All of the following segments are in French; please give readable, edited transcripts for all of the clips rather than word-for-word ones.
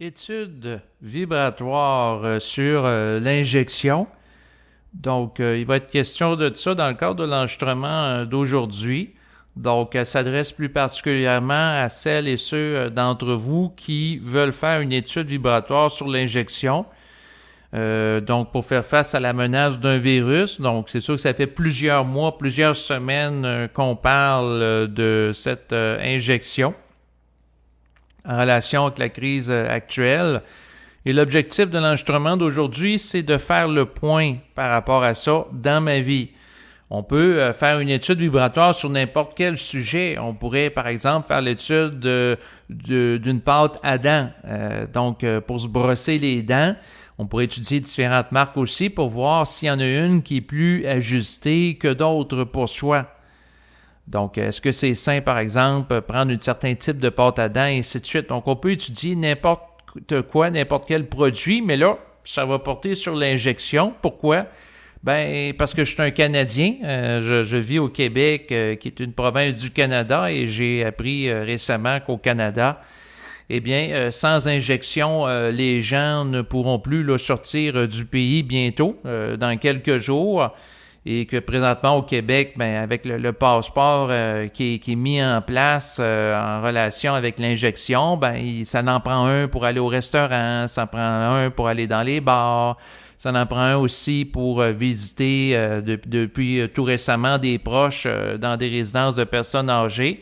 Étude vibratoire sur l'injection. Donc, il va être question de ça dans le cadre de l'enregistrement d'aujourd'hui. Donc, elle s'adresse plus particulièrement à celles et ceux d'entre vous qui veulent faire une étude vibratoire sur l'injection. Donc, pour faire face à la menace d'un virus. Donc, c'est sûr que ça fait plusieurs mois, plusieurs semaines qu'on parle de cette injection en relation avec la crise actuelle. Et l'objectif de l'enregistrement d'aujourd'hui, c'est de faire le point par rapport à ça dans ma vie. On peut faire une étude vibratoire sur n'importe quel sujet. On pourrait, par exemple, faire l'étude d'une pâte à dents. Donc, pour se brosser les dents, on pourrait étudier différentes marques aussi pour voir s'il y en a une qui est plus ajustée que d'autres pour soi. Donc, est-ce que c'est sain, par exemple, prendre un certain type de pâte à dents et ainsi de suite. Donc, on peut étudier n'importe quoi, n'importe quel produit, mais là, ça va porter sur l'injection. Pourquoi? Ben, parce que je suis un Canadien. Je vis au Québec, qui est une province du Canada, et j'ai appris récemment qu'au Canada, eh bien, sans injection, les gens ne pourront plus sortir du pays bientôt, dans quelques jours. Et que présentement au Québec, ben avec le passeport qui est mis en place en relation avec l'injection, ben ça en prend un pour aller au restaurant, ça en prend un pour aller dans les bars, ça en prend un aussi pour visiter depuis tout récemment des proches dans des résidences de personnes âgées.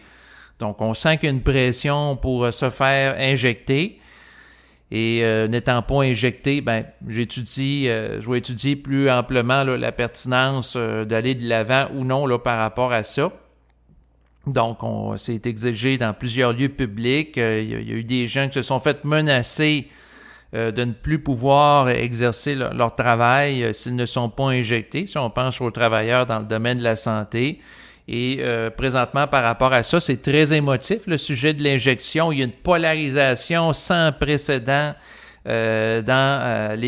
Donc on sent qu'il y a une pression pour se faire injecter. Et n'étant pas injecté, ben je vais étudier plus amplement la pertinence d'aller de l'avant ou non par rapport à ça. Donc, c'est exigé dans plusieurs lieux publics. Il y a eu des gens qui se sont fait menacer de ne plus pouvoir exercer leur travail s'ils ne sont pas injectés. Si on pense aux travailleurs dans le domaine de la santé. Et présentement, par rapport à ça, c'est très émotif, le sujet de l'injection. Il y a une polarisation sans précédent entre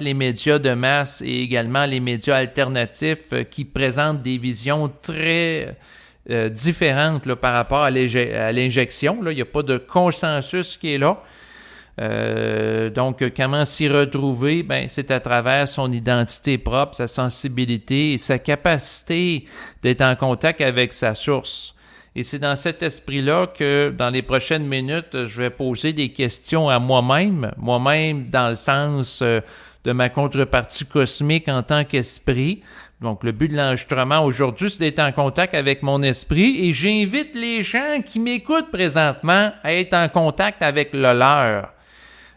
les médias de masse et également les médias alternatifs qui présentent des visions très différentes par rapport à l'injection. Là, il n'y a pas de consensus qui est là. Donc, comment s'y retrouver? Ben, c'est à travers son identité propre, sa sensibilité et sa capacité d'être en contact avec sa source. Et c'est dans cet esprit-là que, dans les prochaines minutes, je vais poser des questions à moi-même dans le sens de ma contrepartie cosmique en tant qu'esprit. Donc, le but de l'enregistrement aujourd'hui, c'est d'être en contact avec mon esprit et j'invite les gens qui m'écoutent présentement à être en contact avec le leur.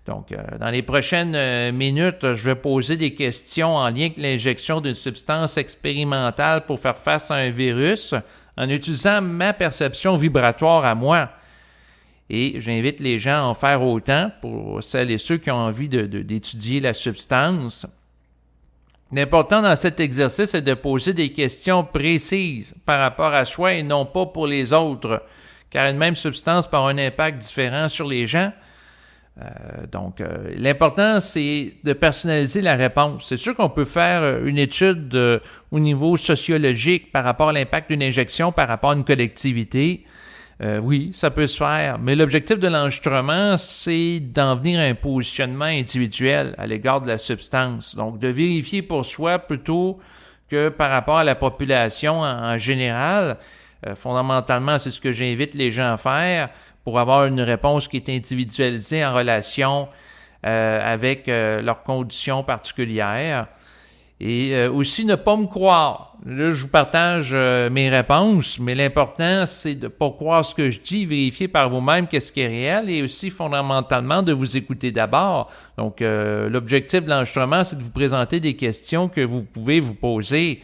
Donc, dans les prochaines minutes, je vais poser des questions en lien avec l'injection d'une substance expérimentale pour faire face à un virus en utilisant ma perception vibratoire à moi. Et j'invite les gens à en faire autant pour celles et ceux qui ont envie d'étudier la substance. L'important dans cet exercice est de poser des questions précises par rapport à soi et non pas pour les autres, car une même substance peut avoir un impact différent sur les gens. Donc, l'important, c'est de personnaliser la réponse. C'est sûr qu'on peut faire une étude au niveau sociologique par rapport à l'impact d'une injection par rapport à une collectivité. Oui, ça peut se faire, mais l'objectif de l'enregistrement, c'est d'en venir à un positionnement individuel à l'égard de la substance. Donc, de vérifier pour soi plutôt que par rapport à la population en général. Fondamentalement, c'est ce que j'invite les gens à faire pour avoir une réponse qui est individualisée en relation avec leurs conditions particulières. Et aussi ne pas me croire. Là, je vous partage mes réponses, mais l'important, c'est de ne pas croire ce que je dis, vérifier par vous-même qu'est-ce qui est réel et aussi fondamentalement de vous écouter d'abord. Donc, l'objectif de l'enregistrement, c'est de vous présenter des questions que vous pouvez vous poser.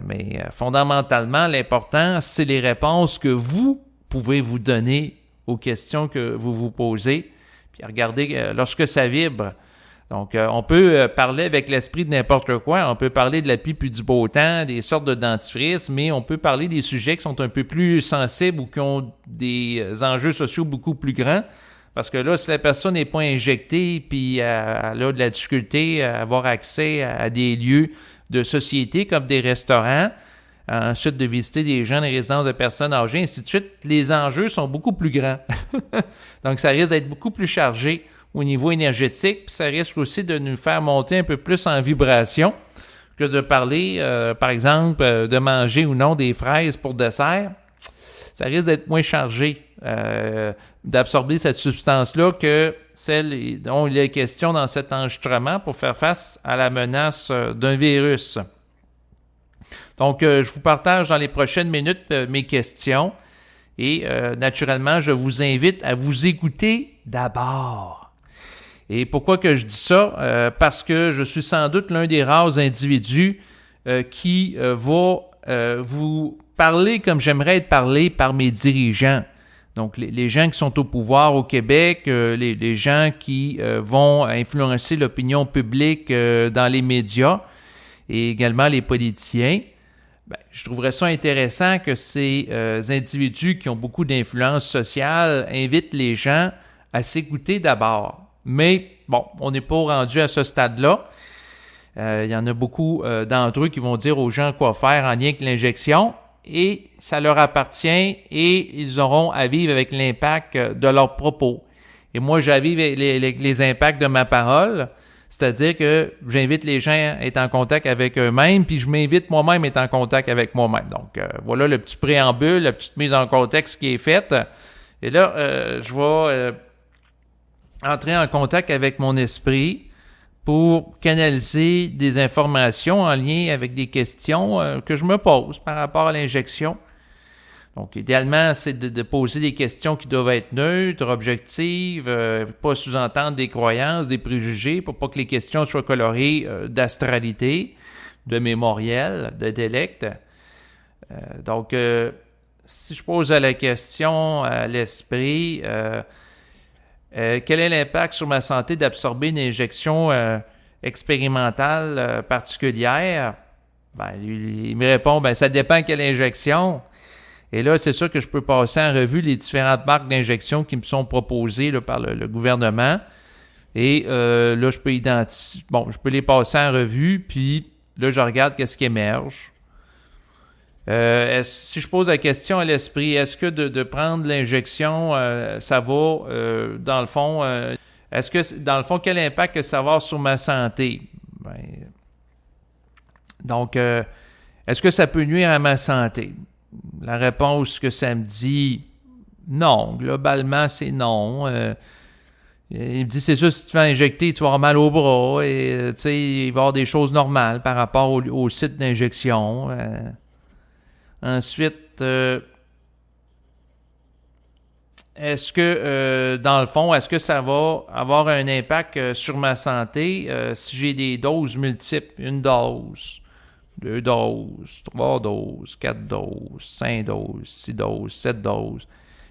Mais fondamentalement, l'important, c'est les réponses que vous pouvez vous donner aux questions que vous vous posez. Puis regardez, lorsque ça vibre, donc on peut parler avec l'esprit de n'importe quoi, on peut parler de la pluie puis du beau temps, des sortes de dentifrice, mais on peut parler des sujets qui sont un peu plus sensibles ou qui ont des enjeux sociaux beaucoup plus grands. Parce que là, si la personne n'est pas injectée puis elle a de la difficulté à avoir accès à des lieux de société comme des restaurants, ensuite de visiter des gens dans les résidences de personnes âgées, ainsi de suite, les enjeux sont beaucoup plus grands. Donc, ça risque d'être beaucoup plus chargé au niveau énergétique, puis ça risque aussi de nous faire monter un peu plus en vibration que de parler, par exemple, de manger ou non des fraises pour dessert. Ça risque d'être moins chargé d'absorber cette substance-là que celle dont il est question dans cet enregistrement pour faire face à la menace d'un virus. Donc, je vous partage dans les prochaines minutes mes questions et naturellement, je vous invite à vous écouter d'abord. Et pourquoi que je dis ça? Parce que je suis sans doute l'un des rares individus qui va vous parler comme j'aimerais être parlé par mes dirigeants. Donc, les gens qui sont au pouvoir au Québec, les gens qui vont influencer l'opinion publique dans les médias et également les politiciens. Ben, je trouverais ça intéressant que ces individus qui ont beaucoup d'influence sociale invitent les gens à s'écouter d'abord. Mais bon, on n'est pas rendu à ce stade-là. Il y en a beaucoup d'entre eux qui vont dire aux gens quoi faire en lien avec l'injection et ça leur appartient et ils auront à vivre avec l'impact de leurs propos. Et moi, j'ai à vivre avec les impacts de ma parole, c'est-à-dire que j'invite les gens à être en contact avec eux-mêmes puis je m'invite moi-même à être en contact avec moi-même. Donc, voilà le petit préambule, la petite mise en contexte qui est faite. Et là, je vais entrer en contact avec mon esprit pour canaliser des informations en lien avec des questions que je me pose par rapport à l'injection. Donc, idéalement, c'est de poser des questions qui doivent être neutres, objectives, pas sous-entendre des croyances, des préjugés, pour pas que les questions soient colorées d'astralité, de mémoriel, d'intellect. Donc, si je pose la question à l'esprit... quel est l'impact sur ma santé d'absorber une injection expérimentale particulière? Ben, il me répond, ben, ça dépend quelle injection. Et là, c'est sûr que je peux passer en revue les différentes marques d'injection qui me sont proposées là, par le gouvernement. Et là, je peux identifier, bon, je peux les passer en revue, puis là, je regarde qu'est-ce qui émerge. Si je pose la question à l'esprit, est-ce que de prendre l'injection, ça va, dans le fond, est-ce que, dans le fond, quel impact que ça va avoir sur ma santé? Ben, donc, est-ce que ça peut nuire à ma santé? La réponse que ça me dit, non. Globalement, c'est non. Il me dit, c'est sûr, si tu te fais injecter, tu vas avoir mal au bras et, tu sais, il va y avoir des choses normales par rapport au site d'injection. Ensuite, est-ce que, dans le fond, est-ce que ça va avoir un impact sur ma santé si j'ai des doses multiples? Une dose, 2 doses, 3 doses, 4 doses, 5 doses, 6 doses, 7 doses.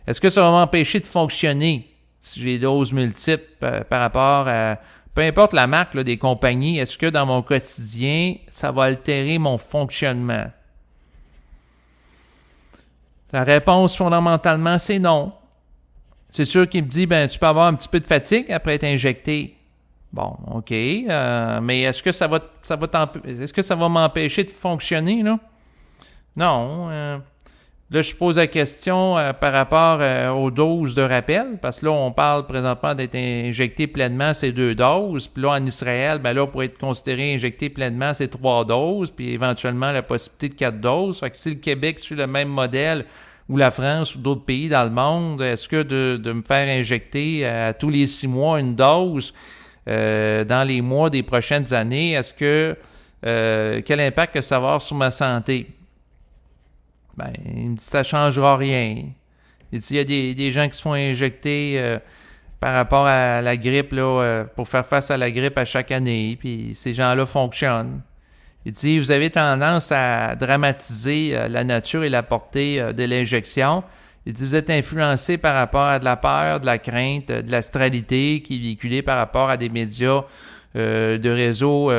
Est-ce que ça va m'empêcher de fonctionner si j'ai des doses multiples par rapport à... Peu importe la marque là, des compagnies, est-ce que dans mon quotidien, ça va altérer mon fonctionnement? La réponse, fondamentalement, c'est non. C'est sûr qu'il me dit, ben, tu peux avoir un petit peu de fatigue après être injecté. Bon, OK. Mais est-ce que est-ce que ça va m'empêcher de fonctionner, là? Non. Là, je pose la question par rapport aux doses de rappel, parce que là, on parle présentement d'être injecté pleinement, c'est 2 doses. Puis là, en Israël, ben là, pour être considéré injecté pleinement, c'est 3 doses, puis éventuellement la possibilité de 4 doses. Fait que si le Québec suit le même modèle, ou la France, ou d'autres pays dans le monde, est-ce que de me faire injecter à tous les 6 mois une dose dans les mois des prochaines années, est-ce que quel impact que ça va avoir sur ma santé? Ben, il me dit ça ne changera rien. Il dit il y a des gens qui se font injecter par rapport à la grippe là, pour faire face à la grippe à chaque année, puis ces gens-là fonctionnent. Il dit vous avez tendance à dramatiser la nature et la portée de l'injection. Il dit vous êtes influencé par rapport à de la peur, de la crainte, de l'astralité qui est véhiculée par rapport à des médias de réseaux,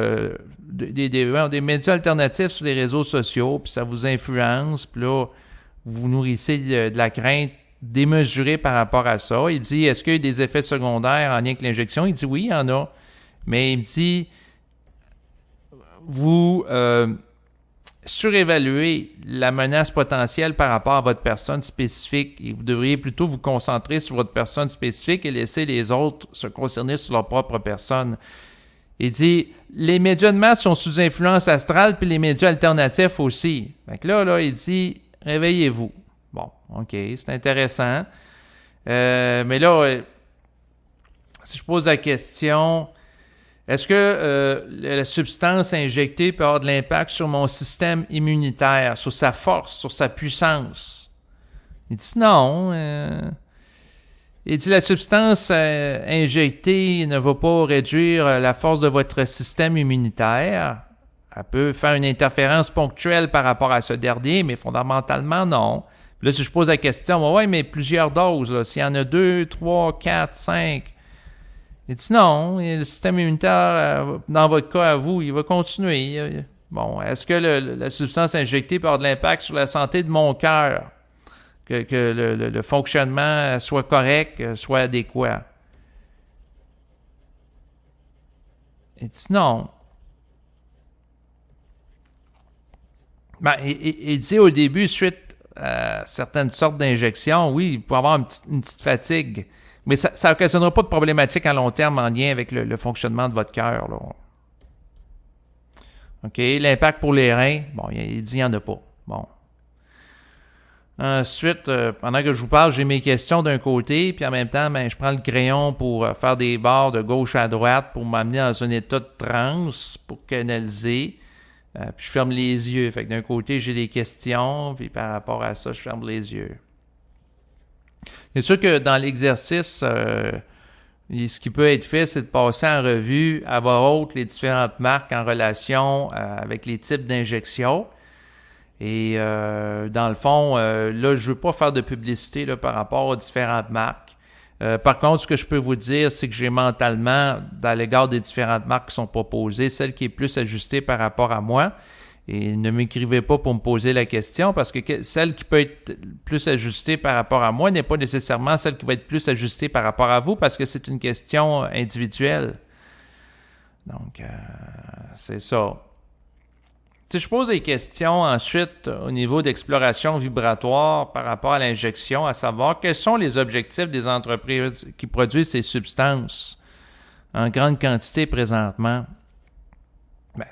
des médias alternatifs sur les réseaux sociaux, puis ça vous influence, puis là, vous nourrissez de la crainte démesurée par rapport à ça. Il dit, est-ce qu'il y a des effets secondaires en lien avec l'injection? Il dit, oui, il y en a. Mais il me dit, surévaluer la menace potentielle par rapport à votre personne spécifique et vous devriez plutôt vous concentrer sur votre personne spécifique et laisser les autres se concerner sur leur propre personne. Il dit, les médias de masse sont sous influence astrale puis les médias alternatifs aussi. Fait que là, il dit, réveillez-vous. Bon, OK, c'est intéressant. Mais là, si je pose la question, est-ce que la substance injectée peut avoir de l'impact sur mon système immunitaire, sur sa force, sur sa puissance? Il dit non. Il dit la substance injectée ne va pas réduire la force de votre système immunitaire. Elle peut faire une interférence ponctuelle par rapport à ce dernier, mais fondamentalement, non. Puis là, si je pose la question, ouais, mais plusieurs doses, là, s'il y en a 2, 3, 4, 5... Il dit non, le système immunitaire, dans votre cas à vous, il va continuer. Bon, est-ce que la substance injectée peut avoir de l'impact sur la santé de mon cœur? Que le fonctionnement soit correct, soit adéquat? Il dit non. Ben, il dit au début, suite à certaines sortes d'injections, oui, il peut y avoir une petite fatigue. Mais ça n'occasionnera pas de problématique à long terme en lien avec le fonctionnement de votre cœur, là. OK. L'impact pour les reins, bon, il dit qu'il n'y en a pas. Bon. Ensuite, pendant que je vous parle, j'ai mes questions d'un côté, puis en même temps, je prends le crayon pour faire des barres de gauche à droite pour m'amener dans un état de transe, pour canaliser. Puis je ferme les yeux. Fait que d'un côté, j'ai des questions, puis par rapport à ça, je ferme les yeux. C'est sûr que dans l'exercice, ce qui peut être fait, c'est de passer en revue à voix haute les différentes marques en relation avec les types d'injections. Et dans le fond, là, je ne veux pas faire de publicité là, par rapport aux différentes marques. Par contre, ce que je peux vous dire, c'est que j'ai mentalement, dans l'égard des différentes marques qui sont proposées, celle qui est plus ajustée par rapport à moi. Et ne m'écrivez pas pour me poser la question parce que celle qui peut être plus ajustée par rapport à moi n'est pas nécessairement celle qui va être plus ajustée par rapport à vous parce que c'est une question individuelle. Donc, c'est ça. Si je pose des questions ensuite au niveau d'exploration vibratoire par rapport à l'injection, à savoir quels sont les objectifs des entreprises qui produisent ces substances en grande quantité présentement.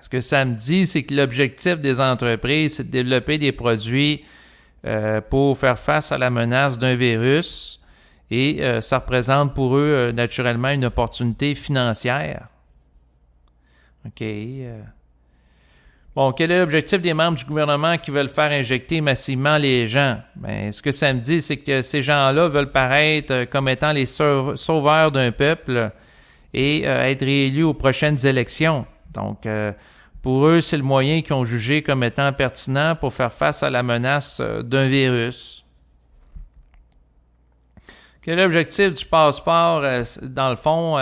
Ce que ça me dit, c'est que l'objectif des entreprises, c'est de développer des produits pour faire face à la menace d'un virus et ça représente pour eux naturellement une opportunité financière. OK. Bon, quel est l'objectif des membres du gouvernement qui veulent faire injecter massivement les gens? Ce que ça me dit, c'est que ces gens-là veulent paraître comme étant les sauveurs d'un peuple et être réélus aux prochaines élections. Donc, pour eux, c'est le moyen qu'ils ont jugé comme étant pertinent pour faire face à la menace d'un virus. Quel est l'objectif du passeport, dans le fond,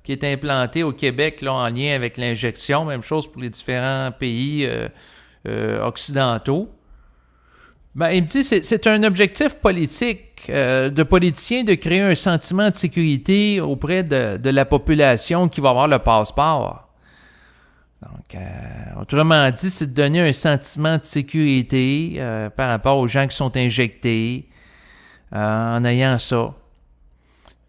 qui est implanté au Québec là, en lien avec l'injection? Même chose pour les différents pays occidentaux. Il me dit que c'est un objectif politique de politiciens de créer un sentiment de sécurité auprès de la population qui va avoir le passeport. Donc, autrement dit, c'est de donner un sentiment de sécurité par rapport aux gens qui sont injectés en ayant ça.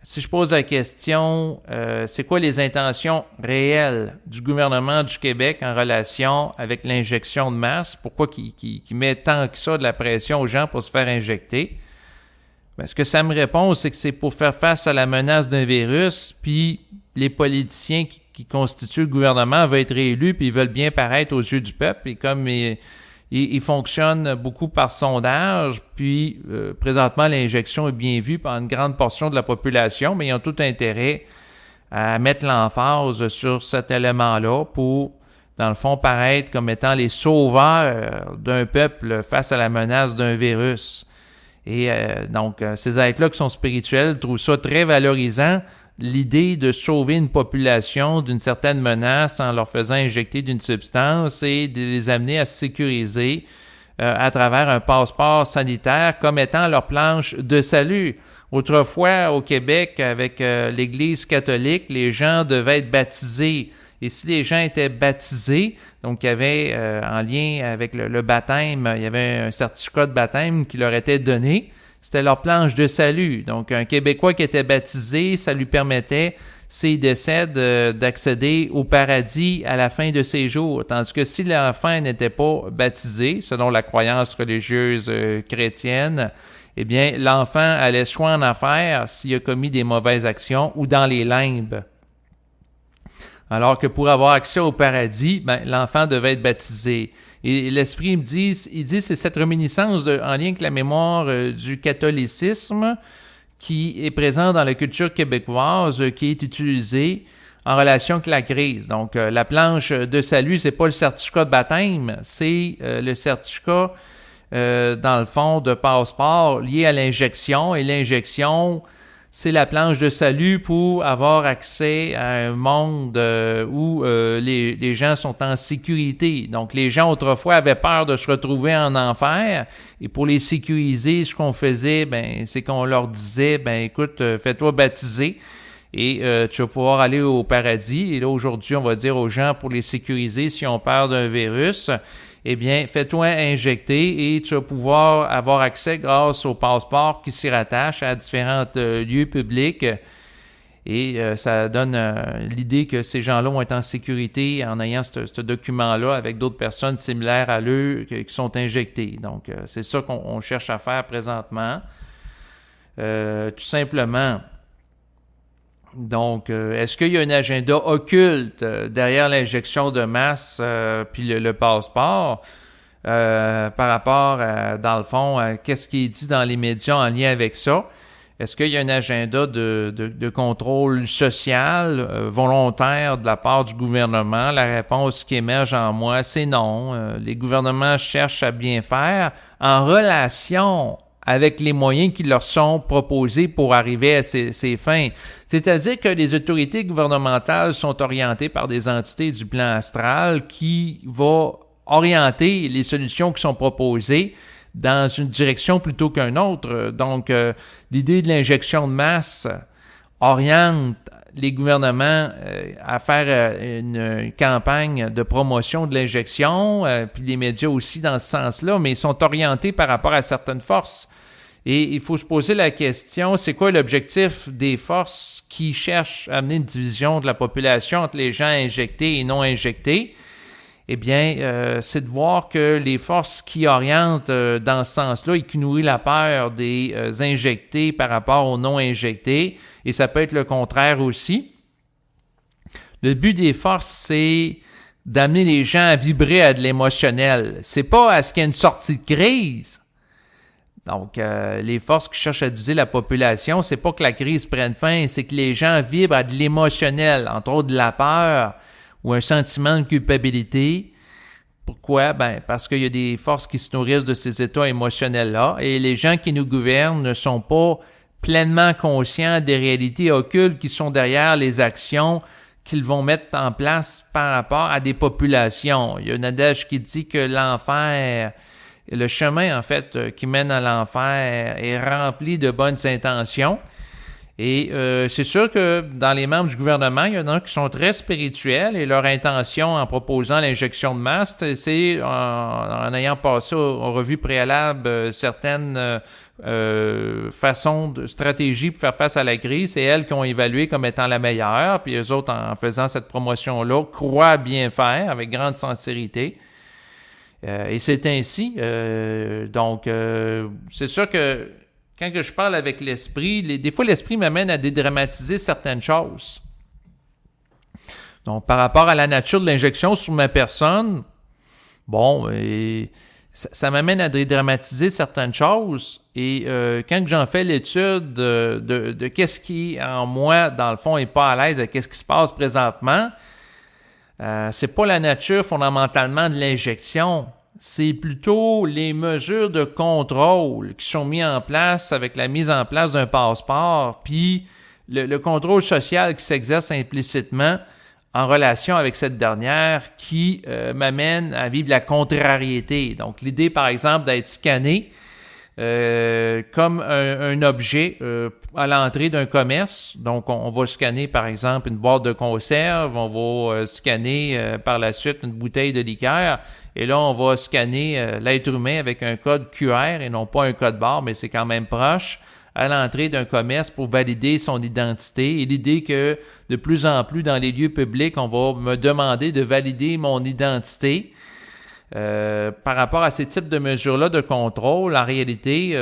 Si je pose la question, c'est quoi les intentions réelles du gouvernement du Québec en relation avec l'injection de masse? Pourquoi qu'il met tant que ça de la pression aux gens pour se faire injecter? Ce que ça me répond, c'est que c'est pour faire face à la menace d'un virus, puis les politiciens qui constituent le gouvernement veulent être réélus, puis ils veulent bien paraître aux yeux du peuple, et comme ils fonctionnent beaucoup par sondage, puis présentement l'injection est bien vue par une grande portion de la population, mais ils ont tout intérêt à mettre l'emphase sur cet élément-là pour, dans le fond, paraître comme étant les sauveurs d'un peuple face à la menace d'un virus. Et donc, ces êtres-là qui sont spirituels trouvent ça très valorisant, l'idée de sauver une population d'une certaine menace en leur faisant injecter d'une substance et de les amener à se sécuriser à travers un passeport sanitaire comme étant leur planche de salut. Autrefois, au Québec, avec l'Église catholique, les gens devaient être baptisés Et si les gens étaient baptisés, donc il y avait en lien avec le baptême, il y avait un certificat de baptême qui leur était donné, c'était leur planche de salut. Donc un Québécois qui était baptisé, ça lui permettait, s'il décède, d'accéder au paradis à la fin de ses jours. Tandis que si l'enfant n'était pas baptisé, selon la croyance religieuse chrétienne, eh bien l'enfant allait soit en enfer s'il a commis des mauvaises actions ou dans les limbes. Alors que pour avoir accès au paradis, l'enfant devait être baptisé. Et l'Esprit il dit c'est cette réminiscence en lien avec la mémoire du catholicisme qui est présente dans la culture québécoise, qui est utilisée en relation avec la crise. Donc, la planche de salut, c'est pas le certificat de baptême, c'est le certificat, dans le fond, de passeport lié à l'injection. Et l'injection, c'est la planche de salut pour avoir accès à un monde où les gens sont en sécurité. Donc, les gens autrefois avaient peur de se retrouver en enfer. Et pour les sécuriser, ce qu'on faisait, c'est qu'on leur disait, écoute, fais-toi baptiser et tu vas pouvoir aller au paradis. Et là, aujourd'hui, on va dire aux gens, pour les sécuriser, si on peur d'un virus, eh bien, fais-toi injecter et tu vas pouvoir avoir accès grâce au passeport qui s'y rattache à différents lieux publics. Et ça donne l'idée que ces gens-là vont être en sécurité en ayant ce document-là avec d'autres personnes similaires à eux qui sont injectées. Donc, c'est ça qu'on cherche à faire présentement. Tout simplement. Donc, est-ce qu'il y a un agenda occulte derrière l'injection de masse puis le passeport par rapport, dans le fond, à qu'est-ce qui est dit dans les médias en lien avec ça? Est-ce qu'il y a un agenda de contrôle social volontaire de la part du gouvernement? La réponse qui émerge en moi, c'est non. Les gouvernements cherchent à bien faire en relation avec les moyens qui leur sont proposés pour arriver à ces fins. C'est-à-dire que les autorités gouvernementales sont orientées par des entités du plan astral qui vont orienter les solutions qui sont proposées dans une direction plutôt qu'une autre. Donc, l'idée de l'injection de masse oriente les gouvernements à faire une campagne de promotion de l'injection, puis les médias aussi dans ce sens-là, mais ils sont orientés par rapport à certaines forces. Et il faut se poser la question, c'est quoi l'objectif des forces qui cherchent à amener une division de la population entre les gens injectés et non injectés? Eh bien, c'est de voir que les forces qui orientent dans ce sens-là et qui nourrissent la peur des injectés par rapport aux non injectés, et ça peut être le contraire aussi. Le but des forces, c'est d'amener les gens à vibrer à de l'émotionnel. C'est pas à ce qu'il y ait une sortie de crise. Donc, les forces qui cherchent à diviser la population, c'est pas que la crise prenne fin, c'est que les gens vibrent à de l'émotionnel, entre autres de la peur ou un sentiment de culpabilité. Pourquoi? Parce qu'il y a des forces qui se nourrissent de ces états émotionnels-là et les gens qui nous gouvernent ne sont pas pleinement conscients des réalités occultes qui sont derrière les actions qu'ils vont mettre en place par rapport à des populations. Il y a un adage qui dit que l'enfer, le chemin en fait qui mène à l'enfer est rempli de bonnes intentions. Et c'est sûr que dans les membres du gouvernement, il y en a qui sont très spirituels et leur intention en proposant l'injection de masse, c'est en ayant passé en revue préalable certaines façons de stratégie pour faire face à la crise, c'est elles qui ont évalué comme étant la meilleure, puis eux autres, en faisant cette promotion-là, croient bien faire avec grande sincérité. Et c'est ainsi. Donc, c'est sûr que quand je parle avec l'esprit, des fois l'esprit m'amène à dédramatiser certaines choses. Donc, par rapport à la nature de l'injection sur ma personne, ça m'amène à dédramatiser certaines choses. Et quand j'en fais l'étude de qu'est-ce qui, en moi, dans le fond, est pas à l'aise avec qu'est-ce qui se passe présentement, c'est pas la nature fondamentalement de l'injection. C'est plutôt les mesures de contrôle qui sont mises en place avec la mise en place d'un passeport, puis le contrôle social qui s'exerce implicitement en relation avec cette dernière qui m'amène à vivre la contrariété. Donc, l'idée, par exemple, d'être scanné comme un objet à l'entrée d'un commerce. Donc, on va scanner, par exemple, une boîte de conserve, on va scanner par la suite une bouteille de liqueur, et là, on va scanner l'être humain avec un code QR et non pas un code barre, mais c'est quand même proche, à l'entrée d'un commerce pour valider son identité. Et l'idée que de plus en plus dans les lieux publics, on va me demander de valider mon identité. Par rapport à ces types de mesures-là de contrôle, en réalité,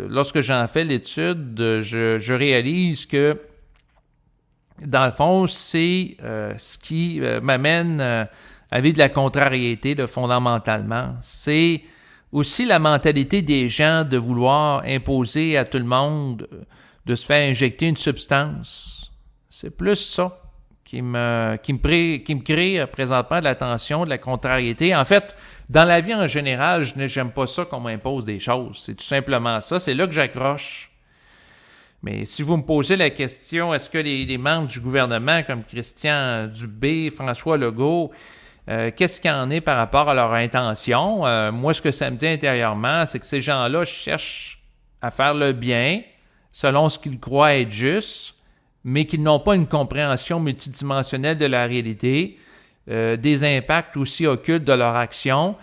lorsque j'en fais l'étude, je réalise que, dans le fond, c'est ce qui m'amène à vivre de la contrariété, là, fondamentalement. C'est aussi la mentalité des gens de vouloir imposer à tout le monde de se faire injecter une substance. C'est plus ça qui me crée présentement de la tension, de la contrariété. En fait, dans la vie en général, j'aime pas ça qu'on m'impose des choses. C'est tout simplement ça. C'est là que j'accroche. Mais si vous me posez la question, est-ce que les membres du gouvernement, comme Christian Dubé, François Legault, qu'est-ce qu'il y en est par rapport à leur intention? Moi, ce que ça me dit intérieurement, c'est que ces gens-là cherchent à faire le bien selon ce qu'ils croient être juste, mais qu'ils n'ont pas une compréhension multidimensionnelle de la réalité, des impacts aussi occultes de leur action,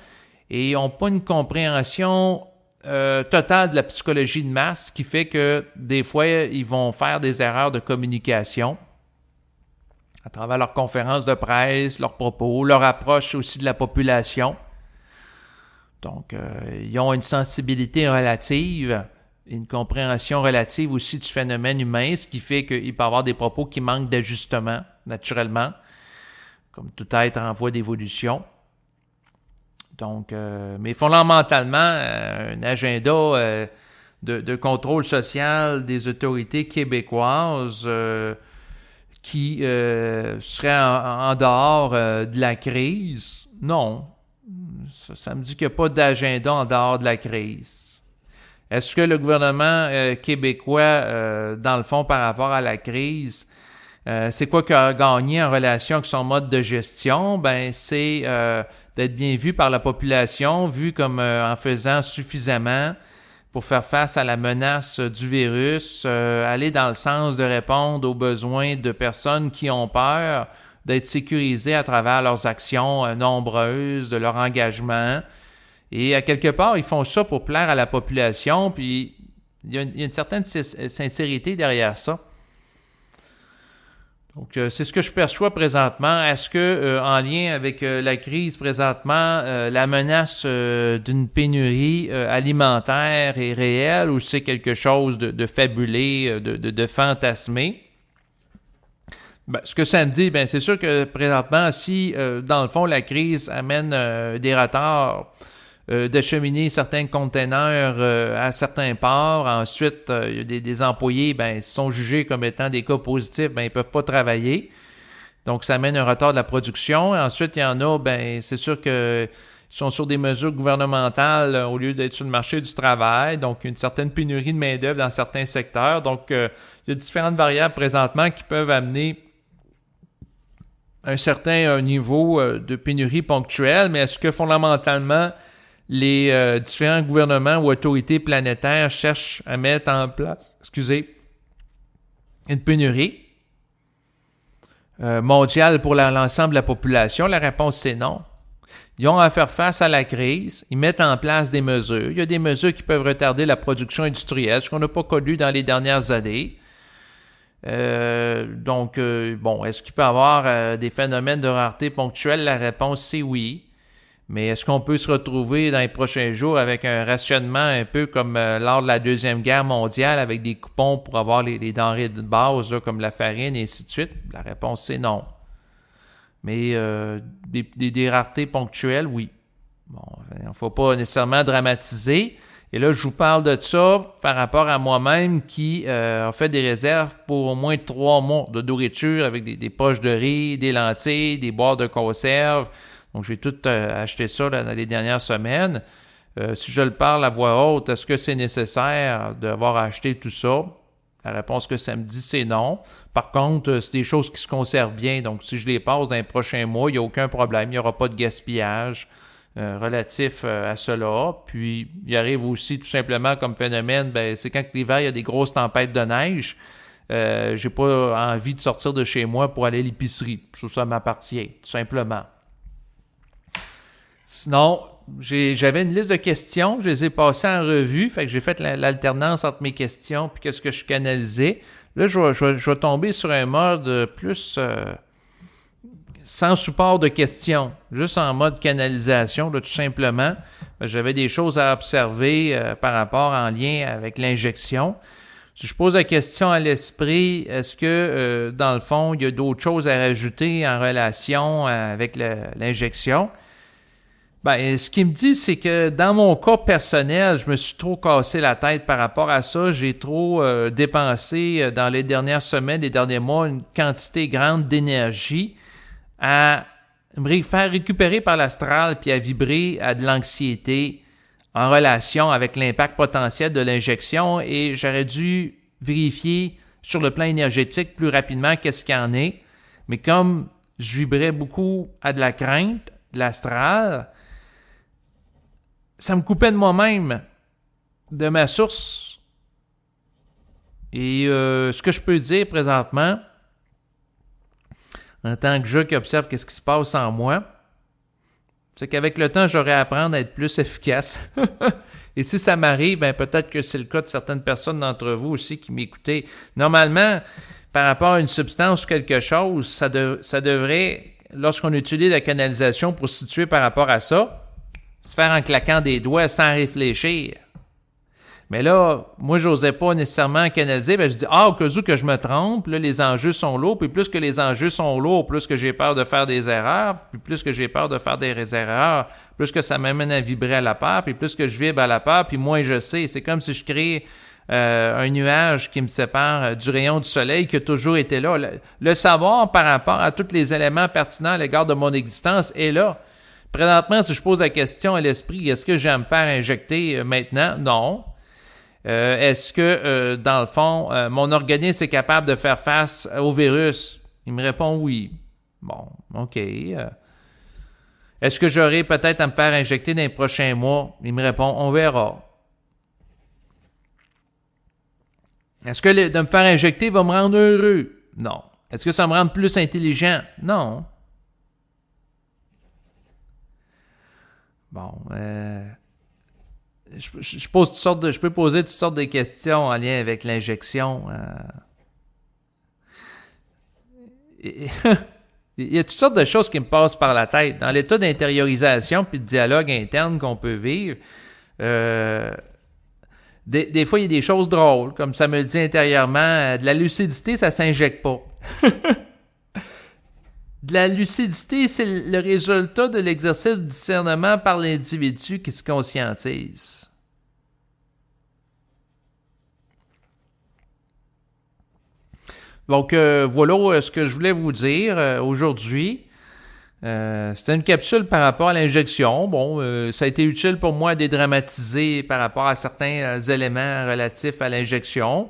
et n'ont pas une compréhension totale de la psychologie de masse, qui fait que des fois, ils vont faire des erreurs de communication à travers leurs conférences de presse, leurs propos, leur approche aussi de la population. Donc, ils ont une sensibilité relative, une compréhension relative aussi du phénomène humain, ce qui fait qu'il peut y avoir des propos qui manquent d'ajustement, naturellement, comme tout être en voie d'évolution. Donc, mais fondamentalement, un agenda de contrôle social des autorités québécoises qui serait en dehors de la crise, non. Ça me dit qu'il n'y a pas d'agenda en dehors de la crise. Est-ce que le gouvernement québécois, dans le fond, par rapport à la crise, c'est quoi qu'il a gagné en relation avec son mode de gestion? Ben, c'est d'être bien vu par la population, vu comme en faisant suffisamment pour faire face à la menace du virus, aller dans le sens de répondre aux besoins de personnes qui ont peur, d'être sécurisées à travers leurs actions nombreuses, de leur engagement. Et à quelque part, ils font ça pour plaire à la population, puis il y a une certaine sincérité derrière ça. Donc, c'est ce que je perçois présentement. Est-ce que, en lien avec la crise présentement, la menace d'une pénurie alimentaire est réelle ou c'est quelque chose de fabulé, de fantasmé? Ben, ce que ça me dit, ben, c'est sûr que présentement, si, dans le fond, la crise amène des retards d'acheminer certains conteneurs à certains ports. Ensuite, il y a des employés, ben, sont jugés comme étant des cas positifs, ben, ils peuvent pas travailler. Donc, ça amène un retard de la production. Ensuite, il y en a, ben, c'est sûr que ils sont sur des mesures gouvernementales au lieu d'être sur le marché du travail. Donc, une certaine pénurie de main-d'œuvre dans certains secteurs. Donc, il y a différentes variables présentement qui peuvent amener un certain niveau de pénurie ponctuelle. Mais est-ce que fondamentalement, les différents gouvernements ou autorités planétaires cherchent à mettre en place, une pénurie mondiale pour l'ensemble de la population? La réponse, c'est non. Ils ont à faire face à la crise, ils mettent en place des mesures. Il y a des mesures qui peuvent retarder la production industrielle, ce qu'on n'a pas connu dans les dernières années. Donc, est-ce qu'il peut y avoir des phénomènes de rareté ponctuelle? La réponse, c'est oui. Mais est-ce qu'on peut se retrouver dans les prochains jours avec un rationnement un peu comme lors de la Deuxième Guerre mondiale avec des coupons pour avoir les denrées de base là, comme la farine et ainsi de suite? La réponse, c'est non. Mais des raretés ponctuelles, oui. Bon, il ne faut pas nécessairement dramatiser. Et là, je vous parle de ça par rapport à moi-même qui a fait des réserves pour au moins 3 mois de nourriture avec des poches de riz, des lentilles, des boîtes de conserve. Donc, j'ai tout acheté ça là, dans les dernières semaines. Si je le parle à voix haute, est-ce que c'est nécessaire d'avoir acheté tout ça? La réponse que ça me dit, c'est non. Par contre, c'est des choses qui se conservent bien. Donc, si je les passe dans les prochains mois, il n'y a aucun problème. Il n'y aura pas de gaspillage. relatif à cela. Puis, il arrive aussi tout simplement comme phénomène, c'est quand l'hiver, il y a des grosses tempêtes de neige. J'ai pas envie de sortir de chez moi pour aller à l'épicerie. Ça m'appartient, tout simplement. Sinon, j'avais une liste de questions, je les ai passées en revue, fait que j'ai fait l'alternance entre mes questions puis qu'est-ce que je canalisais. Là, je vais tomber sur un mode plus sans support de questions, juste en mode canalisation, là, tout simplement. J'avais des choses à observer par rapport en lien avec l'injection. Si je pose la question à l'esprit, est-ce que, dans le fond, il y a d'autres choses à rajouter en relation avec l'injection? Ce qu'il me dit, c'est que dans mon cas personnel, je me suis trop cassé la tête par rapport à ça. J'ai trop dépensé dans les dernières semaines, les derniers mois, une quantité grande d'énergie à me faire récupérer par l'astral puis à vibrer à de l'anxiété en relation avec l'impact potentiel de l'injection et j'aurais dû vérifier sur le plan énergétique plus rapidement qu'est-ce qu'il y en est. Mais comme je vibrais beaucoup à de la crainte, de l'astral, ça me coupait de moi-même, de ma source. Et ce que je peux dire présentement, en tant que je qui observe qu'est-ce qui se passe en moi, c'est qu'avec le temps, j'aurais à apprendre à être plus efficace. Et si ça m'arrive, peut-être que c'est le cas de certaines personnes d'entre vous aussi qui m'écoutez. Normalement, par rapport à une substance ou quelque chose, ça devrait, lorsqu'on utilise la canalisation pour se situer par rapport à ça, se faire en claquant des doigts sans réfléchir. Mais là, moi, j'osais pas nécessairement canaliser. Je dis, au cas où que je me trompe, là, les enjeux sont lourds. Puis plus que les enjeux sont lourds, plus que j'ai peur de faire des erreurs. Puis plus que j'ai peur de faire des erreurs, plus que ça m'amène à vibrer à la peur. Puis plus que je vibre à la peur, puis moins je sais. C'est comme si je crée un nuage qui me sépare du rayon du soleil qui a toujours été là. Le savoir par rapport à tous les éléments pertinents à l'égard de mon existence est là. Présentement, si je pose la question à l'esprit, est-ce que j'ai à me faire injecter maintenant? Non. Est-ce que, dans le fond, mon organisme est capable de faire face au virus? Il me répond oui. Bon, OK. Est-ce que j'aurai peut-être à me faire injecter dans les prochains mois? Il me répond, on verra. Est-ce que de me faire injecter va me rendre heureux? Non. Est-ce que ça me rend plus intelligent? Non. Bon, je peux poser toutes sortes de questions en lien avec l'injection. Il y a toutes sortes de choses qui me passent par la tête. Dans l'état d'intériorisation puis de dialogue interne qu'on peut vivre, des fois, il y a des choses drôles, comme ça me le dit intérieurement. De la lucidité, ça s'injecte pas. De la lucidité, c'est le résultat de l'exercice du discernement par l'individu qui se conscientise. Donc, voilà ce que je voulais vous dire aujourd'hui. C'était une capsule par rapport à l'injection. Bon, ça a été utile pour moi à dédramatiser par rapport à certains éléments relatifs à l'injection.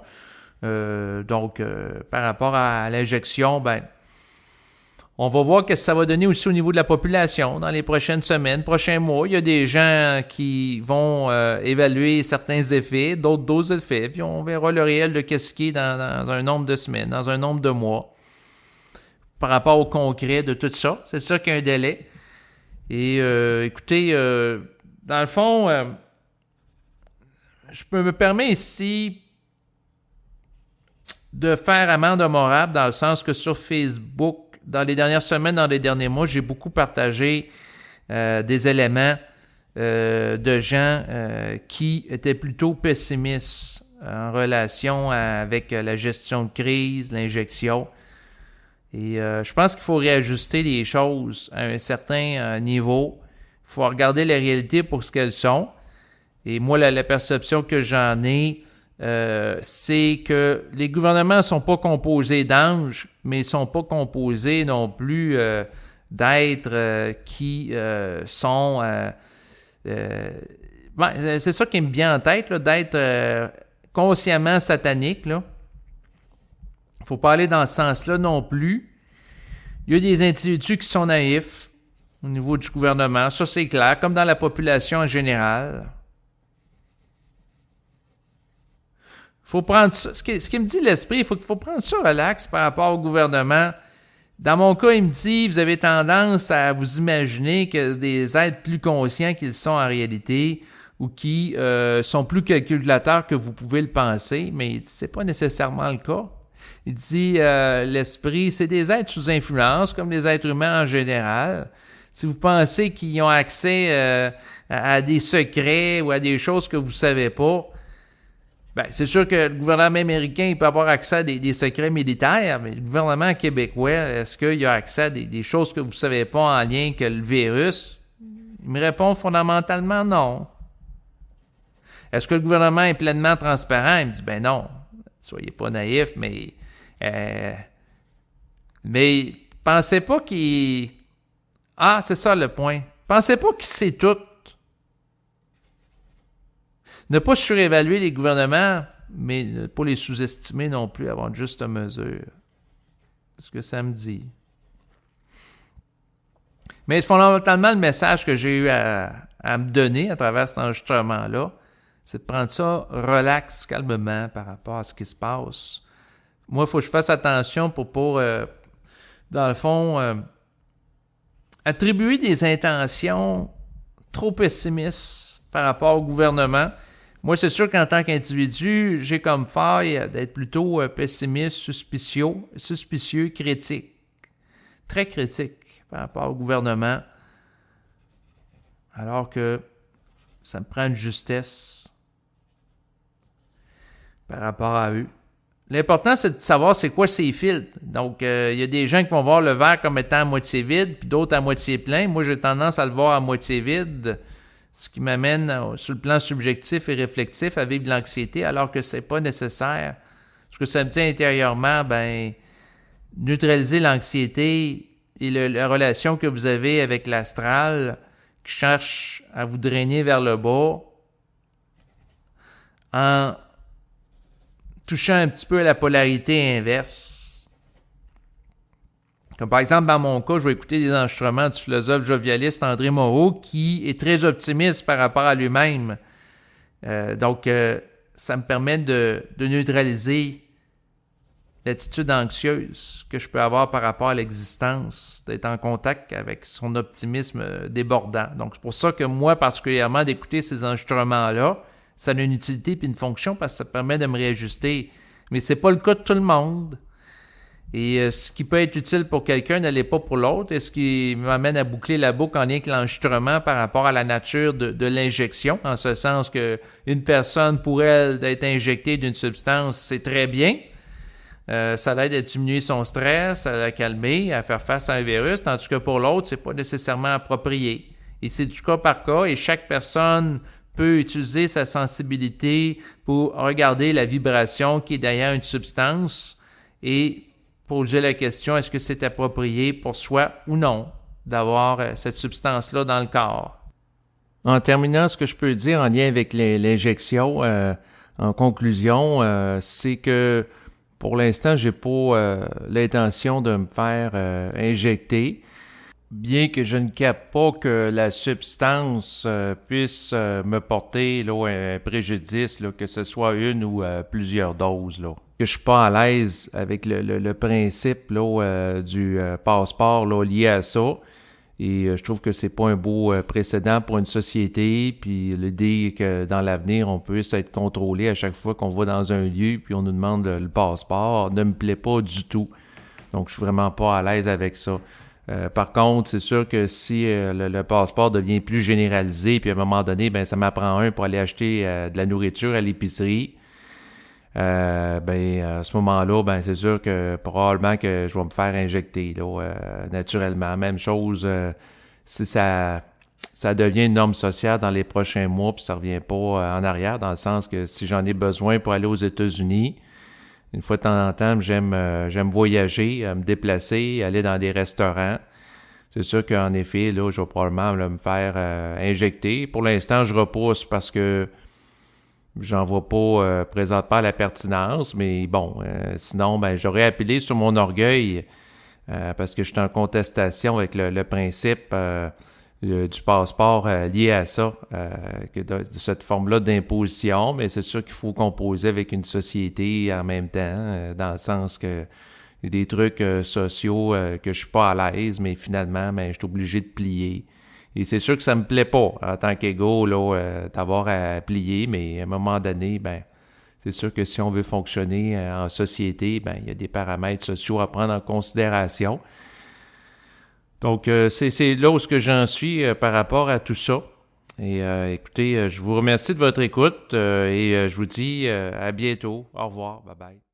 Donc, par rapport à l'injection, on va voir ce que ça va donner aussi au niveau de la population dans les prochaines semaines, prochains mois. Il y a des gens qui vont évaluer certains effets, d'autres effets, puis on verra le réel de qu'est-ce qui est dans un nombre de semaines, dans un nombre de mois. Par rapport au concret de tout ça, c'est sûr qu'il y a un délai. Et écoutez, dans le fond, je me permets ici de faire amende honorable dans le sens que sur Facebook, dans les dernières semaines, dans les derniers mois, j'ai beaucoup partagé des éléments de gens qui étaient plutôt pessimistes en relation avec la gestion de crise, l'injection. Et je pense qu'il faut réajuster les choses à un certain niveau. Il faut regarder les réalités pour ce qu'elles sont. Et moi, la perception que j'en ai, c'est que les gouvernements ne sont pas composés d'anges, mais ils ne sont pas composés non plus d'êtres qui sont... c'est ça qui me vient en tête, là, d'être consciemment satanique. Il ne faut pas aller dans ce sens-là non plus. Il y a des individus qui sont naïfs, au niveau du gouvernement. Ça, c'est clair, comme dans la population en général. Faut prendre ça. Ce qui me dit l'esprit, il faut prendre ça relax par rapport au gouvernement. Dans mon cas, il me dit, vous avez tendance à vous imaginer que des êtres plus conscients qu'ils sont en réalité ou qui sont plus calculateurs que vous pouvez le penser, mais c'est pas nécessairement le cas. Il dit, l'esprit, c'est des êtres sous influence, comme les êtres humains en général. Si vous pensez qu'ils ont accès à des secrets ou à des choses que vous savez pas, ben, c'est sûr que le gouvernement américain il peut avoir accès à des secrets militaires, mais le gouvernement québécois, est-ce qu'il a accès à des choses que vous ne savez pas en lien que le virus? Il me répond fondamentalement non. Est-ce que le gouvernement est pleinement transparent? Il me dit, ben non, soyez pas naïfs, mais pensez pas qu'il... Ah, c'est ça le point. Pensez pas qu'il sait tout. Ne pas surévaluer les gouvernements, mais ne pas les sous-estimer non plus, avoir une juste mesure. C'est ce que ça me dit. Mais fondamentalement, le message que j'ai eu à me donner à travers cet enregistrement-là, c'est de prendre ça relax, calmement par rapport à ce qui se passe. Moi, il faut que je fasse attention pour dans le fond, attribuer des intentions trop pessimistes par rapport au gouvernement. Moi, c'est sûr qu'en tant qu'individu, j'ai comme faille d'être plutôt pessimiste, suspicieux, critique. Très critique par rapport au gouvernement. Alors que ça me prend une justesse par rapport à eux. L'important, c'est de savoir c'est quoi ces filtres. Donc, il y a des gens qui vont voir le verre comme étant à moitié vide, puis d'autres à moitié plein. Moi, j'ai tendance à le voir à moitié vide, ce qui m'amène, sur le plan subjectif et réflexif, à vivre de l'anxiété, alors que c'est pas nécessaire. Ce que ça me dit intérieurement, ben, neutraliser l'anxiété et la relation que vous avez avec l'astral, qui cherche à vous drainer vers le bas, en touchant un petit peu à la polarité inverse. Comme par exemple, dans mon cas, je vais écouter des enregistrements du philosophe jovialiste André Moreau qui est très optimiste par rapport à lui-même. Donc, ça me permet de neutraliser l'attitude anxieuse que je peux avoir par rapport à l'existence, d'être en contact avec son optimisme débordant. Donc, c'est pour ça que moi, particulièrement, d'écouter ces enregistrements-là, ça a une utilité et une fonction parce que ça permet de me réajuster. Mais c'est pas le cas de tout le monde. Et ce qui peut être utile pour quelqu'un ne l'est pas pour l'autre. Et ce qui m'amène à boucler la boucle en lien avec l'enregistrement par rapport à la nature de l'injection, en ce sens que une personne, pour elle, d'être injectée d'une substance, c'est très bien. Ça l'aide à diminuer son stress, à la calmer, à faire face à un virus, tandis que pour l'autre, c'est pas nécessairement approprié. Et c'est du cas par cas, et chaque personne peut utiliser sa sensibilité pour regarder la vibration qui est derrière une substance et poser la question, est-ce que c'est approprié pour soi ou non d'avoir cette substance-là dans le corps? En terminant, ce que je peux dire en lien avec l'injection, en conclusion, c'est que pour l'instant, j'ai pas l'intention de me faire injecter. Bien que je ne capte pas que la substance puisse me porter là, un préjudice, là, que ce soit une ou plusieurs doses. Là. Que je suis pas à l'aise avec le principe là, du passeport là, lié à ça. Et je trouve que c'est pas un beau précédent pour une société. Puis l'idée que dans l'avenir, on puisse être contrôlé à chaque fois qu'on va dans un lieu puis on nous demande le passeport ne me plaît pas du tout. Donc je suis vraiment pas à l'aise avec ça. Par contre, c'est sûr que si le passeport devient plus généralisé, puis à un moment donné, ben ça m'apprend un pour aller acheter de la nourriture à l'épicerie, à ce moment-là, ben c'est sûr que probablement que je vais me faire injecter là, naturellement. Même chose si ça devient une norme sociale dans les prochains mois, puis ça revient pas en arrière, dans le sens que si j'en ai besoin pour aller aux États-Unis, une fois de temps en temps, j'aime voyager, me déplacer, aller dans des restaurants. C'est sûr qu'en effet, là, je vais probablement là, me faire injecter. Pour l'instant, je repousse parce que j'en vois pas présentement la pertinence. Mais bon, sinon, ben j'aurais appelé sur mon orgueil parce que je suis en contestation avec le principe du passeport lié à ça, de cette forme-là d'imposition, mais c'est sûr qu'il faut composer avec une société en même temps, dans le sens que il y a des trucs sociaux que je suis pas à l'aise, mais finalement, ben, je suis obligé de plier. Et c'est sûr que ça me plaît pas, en tant qu'égo, là, d'avoir à plier, mais à un moment donné, ben, c'est sûr que si on veut fonctionner en société, ben, il y a des paramètres sociaux à prendre en considération. Donc, c'est là où ce que j'en suis par rapport à tout ça. Et écoutez, je vous remercie de votre écoute et je vous dis à bientôt. Au revoir. Bye bye.